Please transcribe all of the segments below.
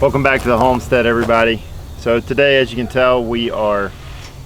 Welcome back to the homestead, everybody. So today, as you can tell, we are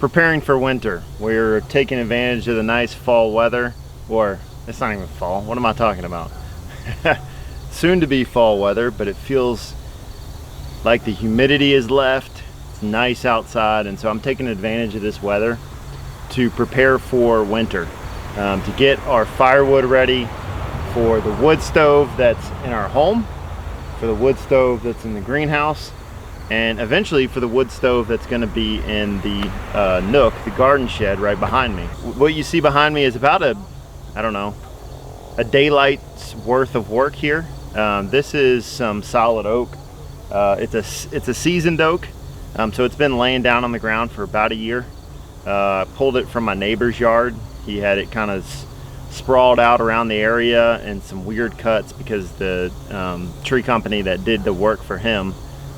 preparing for winter. We're taking advantage of the nice fall weather, or it's not even fall. What am I talking about? Soon to be fall weather, but it feels like the humidity is left. It's nice outside, and so I'm taking advantage of this weather to prepare for winter, to get our firewood ready for the wood stove that's in our home, for the wood stove that's in the greenhouse, and eventually for the wood stove that's going to be in the nook, the garden shed right behind me. What you see behind me is about I don't know, a daylight's worth of work here. This is some solid oak. It's a seasoned oak, so it's been laying down on the ground for about a year. I pulled it from my neighbor's yard. He had it kind of sprawled out around the area and some weird cuts because the tree company that did the work for him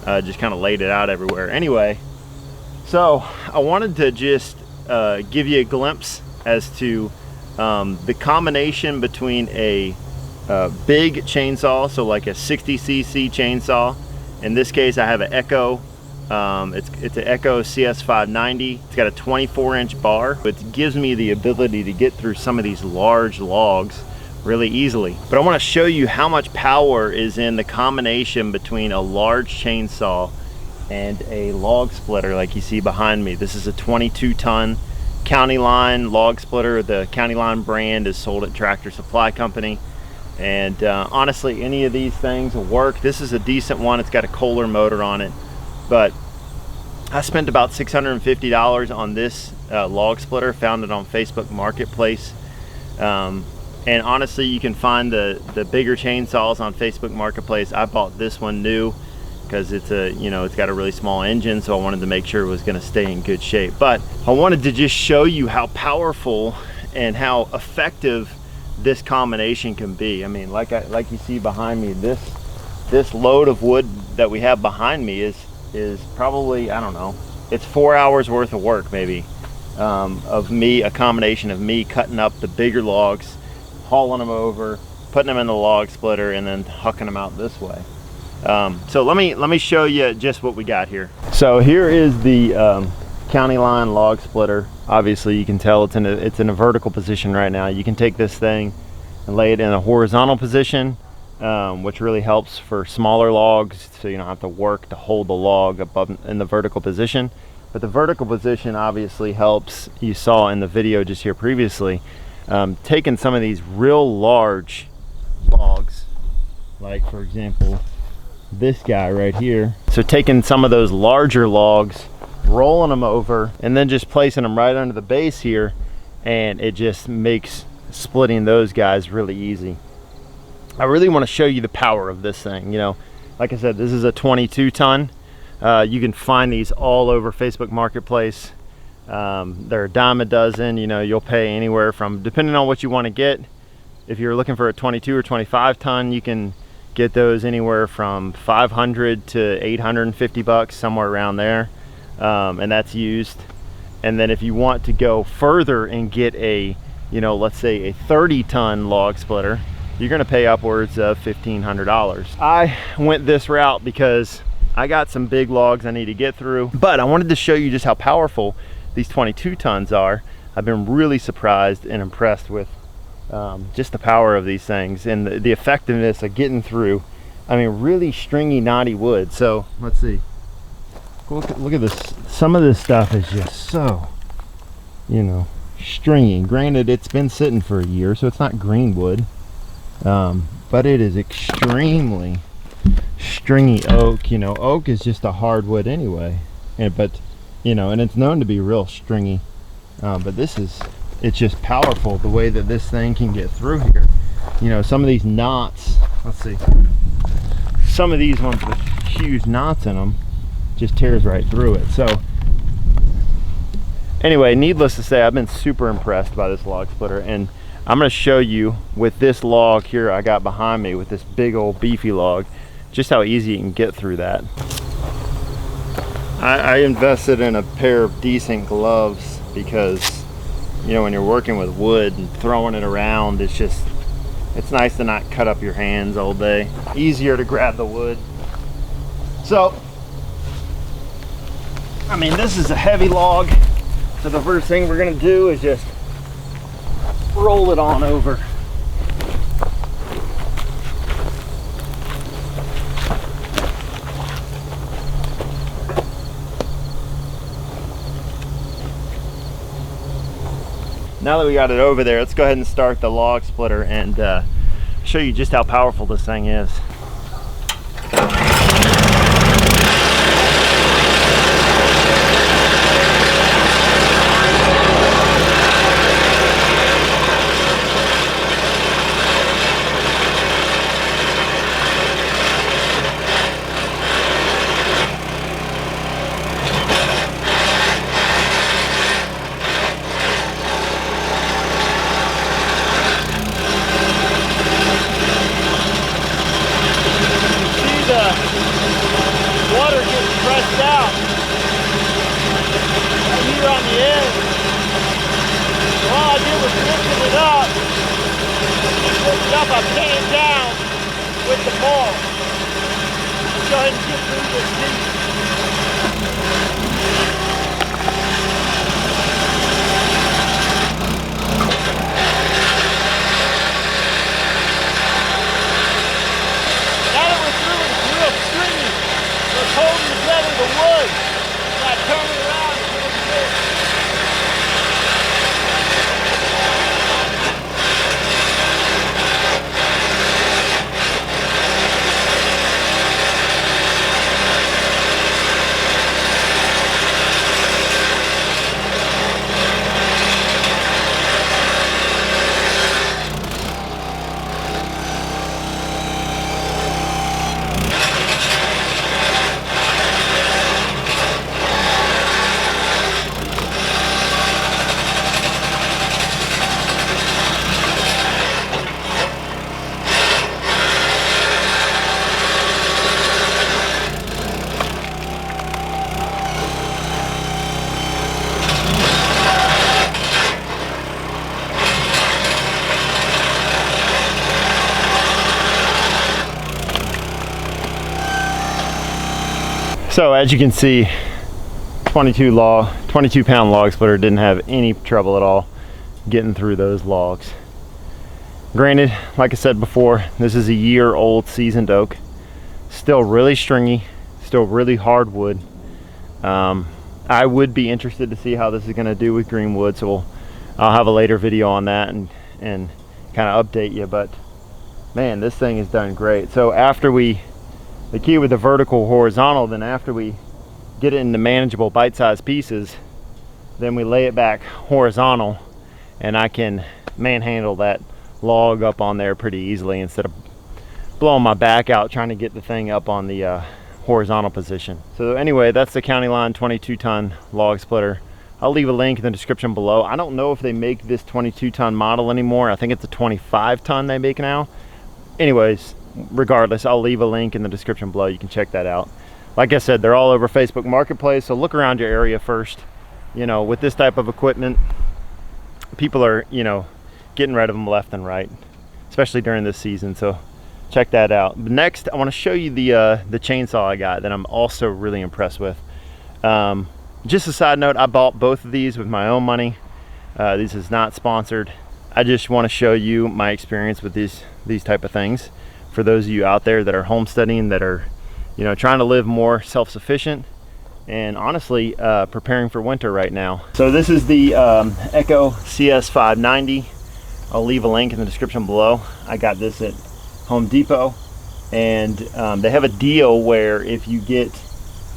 just kind of laid it out everywhere. Anyway, so I wanted to just give you a glimpse as to the combination between a big chainsaw, so like a 60cc chainsaw. In this case, I have an Echo. It's an Echo CS590. It's got a 24-inch bar. It gives me the ability to get through some of these large logs really easily. But I want to show you how much power is in the combination between a large chainsaw and a log splitter like you see behind me. This is a 22-ton Countyline Log Splitter. The Countyline brand is sold at Tractor Supply Company. And honestly, any of these things will work. This is a decent one. It's got a Kohler motor on it. But I spent about $650 on this log splitter, found it on Facebook Marketplace. And honestly, you can find the bigger chainsaws on Facebook Marketplace. I bought this one new because it's got a really small engine, so I wanted to make sure it was going to stay in good shape. But I wanted to just show you how powerful and how effective this combination can be. I mean, like you see behind me, this load of wood that we have behind me is probably, I don't know, it's 4 hours worth of work maybe, a combination of me cutting up the bigger logs, hauling them over, putting them in the log splitter, and then hucking them out this way. So let me show you just what we got here. So here is the Countyline Log Splitter. Obviously you can tell it's in a vertical position right now. You can take this thing and lay it in a horizontal position, which really helps for smaller logs, so you don't have to work to hold the log above in the vertical position. But the vertical position obviously helps. You saw in the video just here previously, taking some of these real large logs, like for example this guy right here. So taking some of those larger logs, rolling them over, and then just placing them right under the base here, and it just makes splitting those guys really easy. I really want to show you the power of this thing. You know, like I said, this is a 22 ton. You can find these all over Facebook Marketplace. They're a dime a dozen. You know, you'll pay anywhere from, depending on what you want to get. If you're looking for a 22 or 25 ton, you can get those anywhere from 500 to 850 bucks, somewhere around there. And that's used. And then if you want to go further and get a, you know, let's say a 30 ton log splitter, you're going to pay upwards of $1,500. I went this route because I got some big logs I need to get through, but I wanted to show you just how powerful these 22 tons are. I've been really surprised and impressed with just the power of these things and the effectiveness of getting through, I mean, really stringy, knotty wood. So let's see, look at this. Some of this stuff is just so, you know, stringy. Granted, it's been sitting for a year, so it's not green wood, but it is extremely stringy oak. You know, oak is just a hardwood anyway, but you know, and it's known to be real stringy, but this is, it's just powerful the way that this thing can get through here. You know, some of these knots, let's see, some of these ones with huge knots in them just tears right through it. So anyway, needless to say, I've been super impressed by this log splitter, and I'm going to show you with this log here I got behind me, with this big old beefy log, just how easy you can get through that. I invested in a pair of decent gloves because, you know, when you're working with wood and throwing it around, it's just, it's nice to not cut up your hands all day. Easier to grab the wood. So, I mean, this is a heavy log, so the first thing we're gonna do is just roll it on over. Now that we got it over there, let's go ahead and start the log splitter and show you just how powerful this thing is. Water gets pressed out right here on the edge. So all I did was lifting it up. I came down with the ball. Let's go ahead and get through this piece. Holding together the wood. Now turn it around and put it good. So as you can see, 22 pound log splitter didn't have any trouble at all getting through those logs. Granted, like I said before, this is a year-old seasoned oak, still really stringy, still really hard wood. I would be interested to see how this is going to do with green wood, so I'll have a later video on that and kind of update you. But man, this thing is done great. So after the key with the vertical horizontal, then after we get it into manageable bite-sized pieces, then we lay it back horizontal, and I can manhandle that log up on there pretty easily instead of blowing my back out trying to get the thing up on the horizontal position. So anyway, that's the Countyline 22-ton log splitter. I'll leave a link in the description below. I don't know if they make this 22-ton model anymore. I think it's a 25-ton they make now. Anyways, regardless, I'll leave a link in the description below. You can check that out. Like I said, they're all over Facebook Marketplace, so look around your area first. You know, with this type of equipment, people are, you know, getting rid of them left and right, especially during this season. So check that out. But next, I want to show you the chainsaw I got that I'm also really impressed with. Just a side note, I bought both of these with my own money. This is not sponsored. I just want to show you my experience with these type of things for those of you out there that are homesteading, that are, you know, trying to live more self-sufficient and honestly preparing for winter right now. So this is the Echo CS590. I'll leave a link in the description below. I got this at Home Depot, and they have a deal where if you get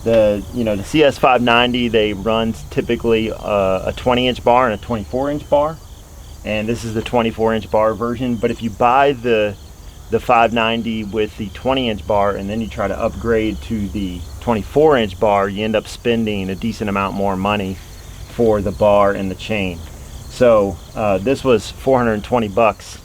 the CS590, they run typically a 20-inch bar and a 24-inch bar, and this is the 24-inch bar version. But if you buy the 590 with the 20-inch bar and then you try to upgrade to the 24-inch bar, you end up spending a decent amount more money for the bar and the chain. So this was 420 bucks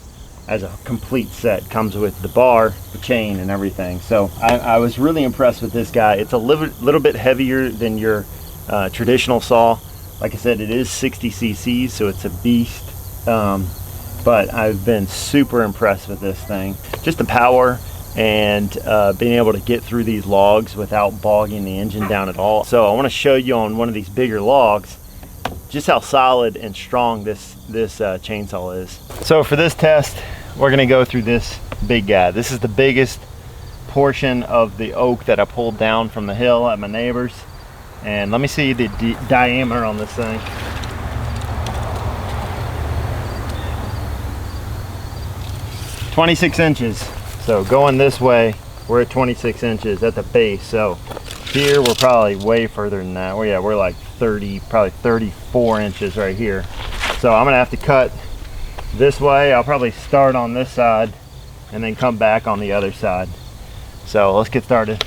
as a complete set. Comes with the bar, the chain, and everything. So I was really impressed with this guy. It's a little bit heavier than your traditional saw. Like I said, it is 60 cc's, so it's a beast. But I've been super impressed with this thing. Just the power and being able to get through these logs without bogging the engine down at all. So I want to show you on one of these bigger logs just how solid and strong this chainsaw is. So for this test, we're going to go through this big guy. This is the biggest portion of the oak that I pulled down from the hill at my neighbor's. And let me see the diameter on this thing. "26 inches. So going this way, we're at 26 inches at the base. So here we're probably way further than that. Well, yeah, we're like 30, probably 34 inches right here. So I'm gonna have to cut this way. I'll probably start on this side and then come back on the other side. So let's get started.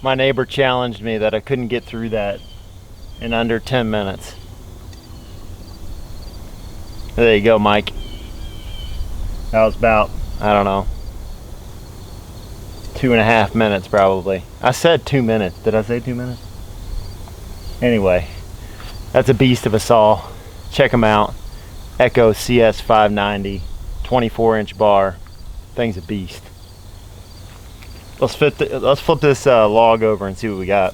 My neighbor challenged me that I couldn't get through that in under 10 minutes. There you go, Mike. That was about, I don't know, 2.5 minutes probably. I said 2 minutes. Did I say 2 minutes? Anyway, that's a beast of a saw. Check them out. Echo CS590, 24-inch bar. Thing's a beast. Let's flip this log over and see what we got.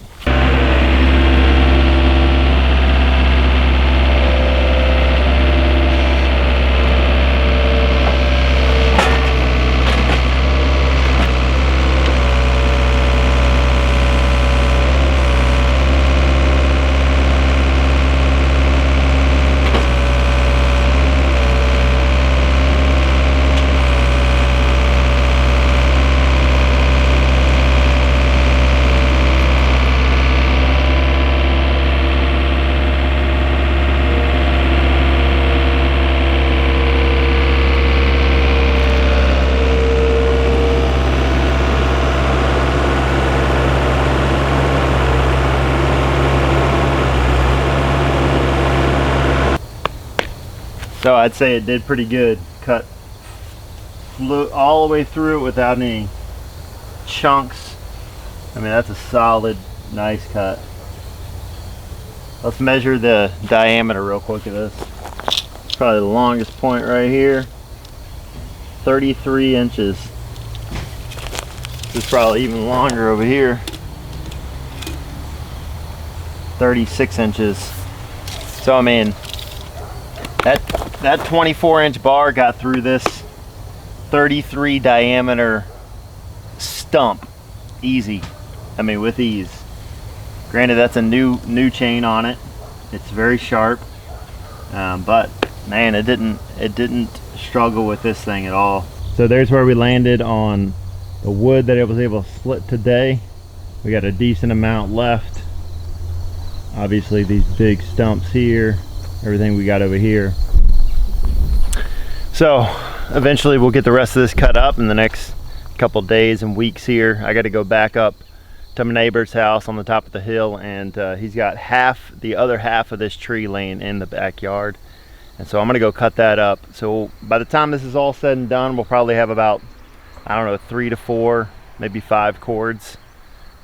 So I'd say it did pretty good. Cut flew all the way through it without any chunks. I mean, that's a solid, nice cut. Let's measure the diameter real quick of this. It's probably the longest point right here. 33 inches. This is probably even longer over here. 36 inches. So I mean, that 24-inch bar got through this 33 diameter stump easy. I mean, with ease. Granted, that's a new chain on it. It's very sharp, but man, it didn't struggle with this thing at all. So there's where we landed on the wood that it was able to split today. We got a decent amount left. Obviously, these big stumps here, everything we got over here. So eventually we'll get the rest of this cut up in the next couple days and weeks here. I got to go back up to my neighbor's house on the top of the hill, and he's got the other half of this tree laying in the backyard, and so I'm gonna go cut that up. So by the time this is all said and done, we'll probably have about, I don't know, 3 to 4, maybe 5 cords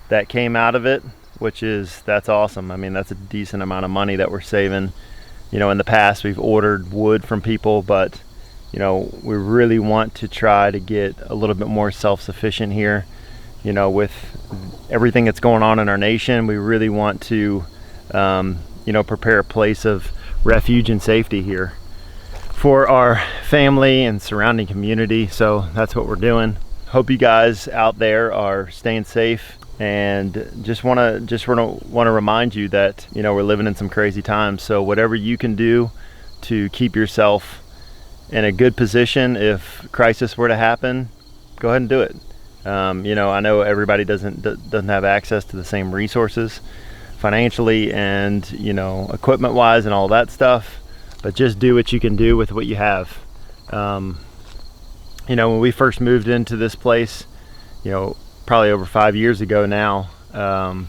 that came out of it, that's awesome. I mean, that's a decent amount of money that we're saving. You know, in the past we've ordered wood from people, but you know, we really want to try to get a little bit more self-sufficient here. You know, with everything that's going on in our nation, we really want to you know, prepare a place of refuge and safety here for our family and surrounding community. So that's what we're doing. Hope you guys out there are staying safe, and just want to remind you that, you know, we're living in some crazy times. So whatever you can do to keep yourself in a good position if crisis were to happen, go ahead and do it. You know, I know everybody doesn't have access to the same resources financially and, you know, equipment wise and all that stuff, but just do what you can do with what you have. You know, when we first moved into this place, you know, probably over 5 years ago now, I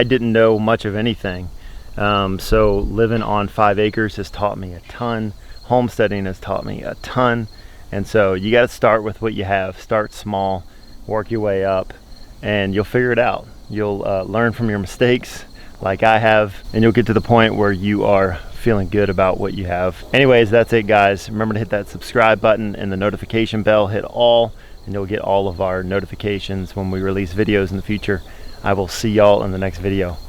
didn't know much of anything. So living on 5 acres has taught me a ton. Homesteading has taught me a ton. And so you got to start with what you have. Start small, work your way up, and you'll figure it out. You'll learn from your mistakes like I have, and you'll get to the point where you are feeling good about what you have. Anyways, that's it, guys. Remember to hit that subscribe button and the notification bell. Hit all, and you'll get all of our notifications when we release videos in the future. I will see y'all in the next video.